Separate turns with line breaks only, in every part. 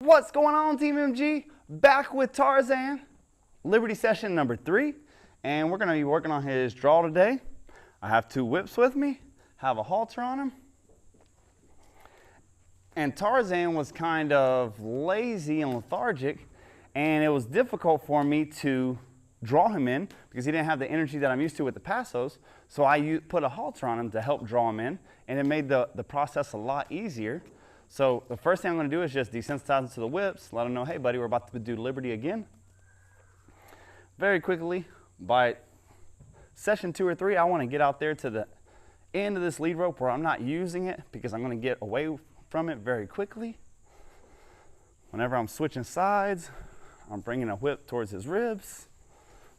What's going on, Team MG? Back with Tarzan, Liberty session number 3, and we're going to be working on his draw today. I have 2 whips with me, have a halter on him, and Tarzan was kind of lazy and lethargic, and it was difficult for me to draw him in because he didn't have the energy that I'm used to with the passos, so I put a halter on him to help draw him in, and it made the process a lot easier. So the first thing I'm going to do is just desensitize him to the whips, let him know, hey buddy, we're about to do Liberty again. Very quickly, by session 2 or 3, I want to get out there to the end of this lead rope where I'm not using it because I'm going to get away from it very quickly. Whenever I'm switching sides, I'm bringing a whip towards his ribs.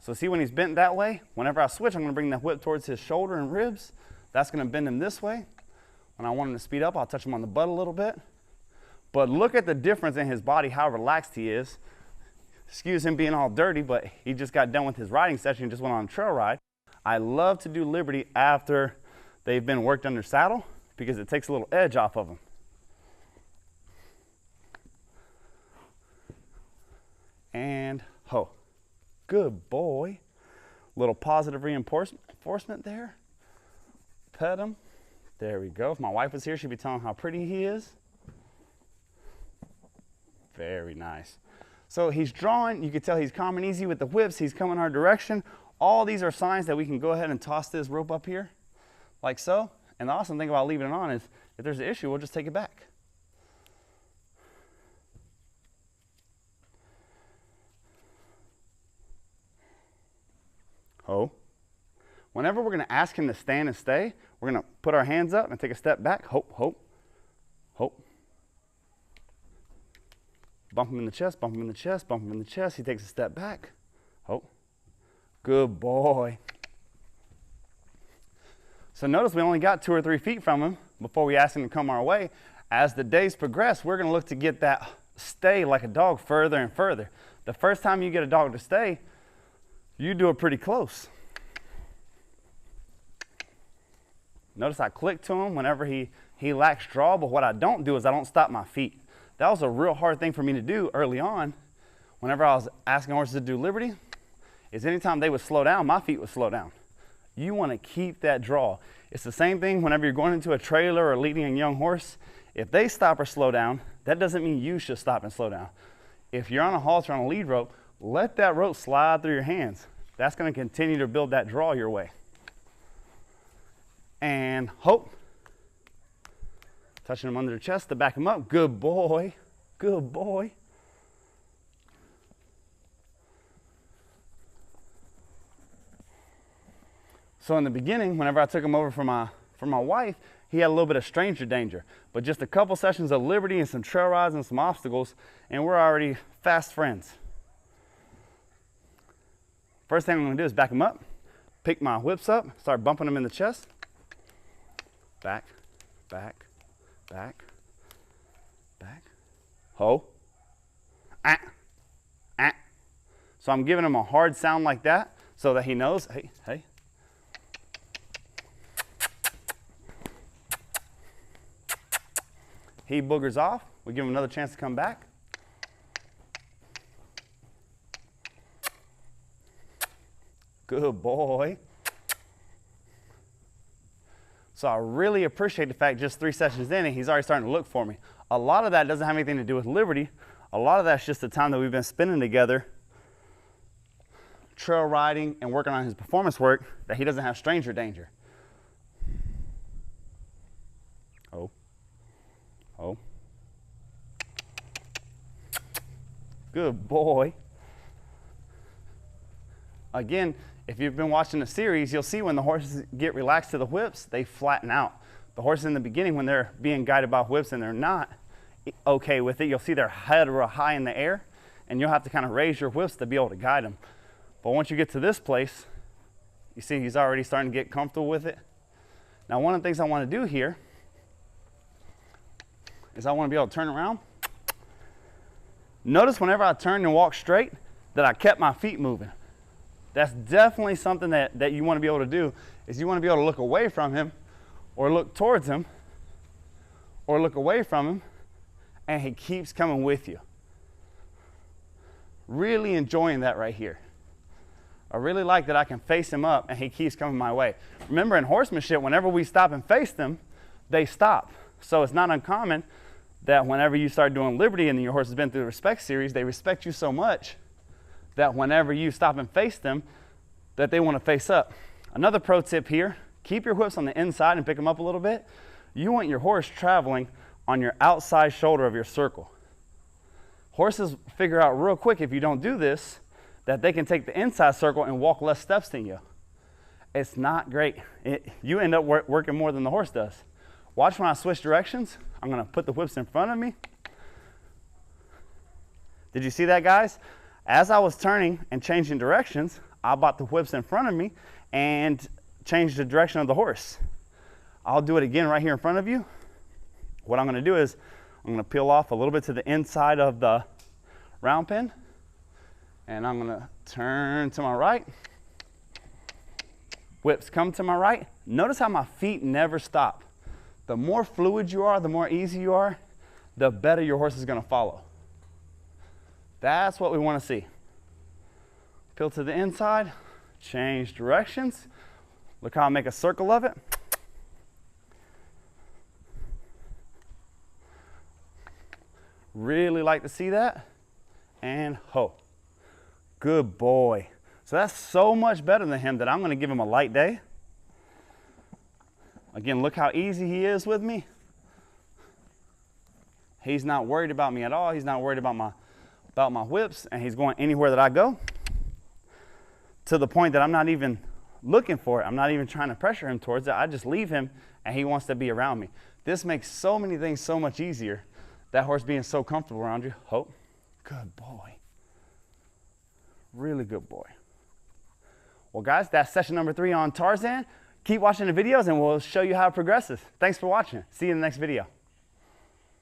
So see when he's bent that way, whenever I switch, I'm going to bring the whip towards his shoulder and ribs. That's going to bend him this way. When I want him to speed up, I'll touch him on the butt a little bit. But look at the difference in his body, how relaxed he is. Excuse him being all dirty, but he just got done with his riding session and just went on a trail ride. I love to do Liberty after they've been worked under saddle because it takes a little edge off of them. And ho. Good boy. Little positive reinforcement there. Pet him. There we go. If my wife was here, she'd be telling how pretty he is. Very nice. So he's drawing. You can tell he's calm and easy with the whips. He's coming our direction. All these are signs that we can go ahead and toss this rope up here, like so. And the awesome thing about leaving it on is if there's an issue, we'll just take it back. Ho. Whenever we're going to ask him to stand and stay, we're going to put our hands up and take a step back. Hope, hope, hope. Bump him in the chest, bump him in the chest, bump him in the chest. He takes a step back. Hope. Good boy. So notice we only got 2 or 3 feet from him before we asked him to come our way. As the days progress, we're going to look to get that stay like a dog further and further. The first time you get a dog to stay, you do it pretty close. Notice I click to him whenever he lacks draw, but what I don't do is I don't stop my feet. That was a real hard thing for me to do early on whenever I was asking horses to do Liberty, is anytime they would slow down, my feet would slow down. You want to keep that draw. It's the same thing whenever you're going into a trailer or leading a young horse. If they stop or slow down, that doesn't mean you should stop and slow down. If you're on a halter on a lead rope, let that rope slide through your hands. That's going to continue to build that draw your way. And hope. Touching him under the chest to back him up. Good boy. Good boy. So in the beginning, whenever I took him over for my wife, he had a little bit of stranger danger. But just a couple sessions of Liberty and some trail rides and some obstacles, and we're already fast friends. First thing I'm going to do is back him up, pick my whips up, start bumping him in the chest. Back, back, back, back. Ho. Ah, ah. So I'm giving him a hard sound like that so that he knows, hey, hey. He boogers off. We give him another chance to come back. Good boy. So I really appreciate the fact just 3 sessions in and he's already starting to look for me. A lot of that doesn't have anything to do with Liberty. A lot of that's just the time that we've been spending together, trail riding and working on his performance work, that he doesn't have stranger danger. Oh. Oh. Good boy. Again, if you've been watching the series, you'll see when the horses get relaxed to the whips, they flatten out. The horses in the beginning, when they're being guided by whips and they're not okay with it, you'll see their head real high in the air, and you'll have to kind of raise your whips to be able to guide them. But once you get to this place, you see he's already starting to get comfortable with it. Now, one of the things I want to do here is I want to be able to turn around. Notice whenever I turn and walk straight that I kept my feet moving. That's definitely something that you want to be able to do, is you want to be able to look away from him or look towards him or look away from him, and he keeps coming with you. Really enjoying that right here. I really like that I can face him up and he keeps coming my way. Remember, in horsemanship, whenever we stop and face them, they stop. So it's not uncommon that whenever you start doing liberty and your horse has been through the respect series, they respect you so much that whenever you stop and face them, that they want to face up. Another pro tip here, keep your whips on the inside and pick them up a little bit. You want your horse traveling on your outside shoulder of your circle. Horses figure out real quick, if you don't do this, that they can take the inside circle and walk less steps than you. It's not great. You end up working more than the horse does. Watch when I switch directions. I'm going to put the whips in front of me. Did you see that, guys? As I was turning and changing directions, I brought the whips in front of me and changed the direction of the horse. I'll do it again right here in front of you. What I'm going to do is I'm going to peel off a little bit to the inside of the round pin, and I'm going to turn to my right. Whips come to my right. Notice how my feet never stop. The more fluid you are, the more easy you are, the better your horse is going to follow. That's what we want to see. Peel to the inside, change directions. Look how I make a circle of it. Really like to see that. And ho. Good boy. So that's so much better than him that I'm going to give him a light day. Again, look how easy he is with me. He's not worried about me at all. He's not worried about my whips, and he's going anywhere that I go, to the point that I'm not even looking for it. I'm not even trying to pressure him towards it. I just leave him, and he wants to be around me. This makes so many things so much easier. That horse being so comfortable around you. Hope. Good boy. Really good boy. Well, guys, that's session number 3 on Tarzan. Keep watching the videos and we'll show you how it progresses. Thanks for watching. See you in the next video.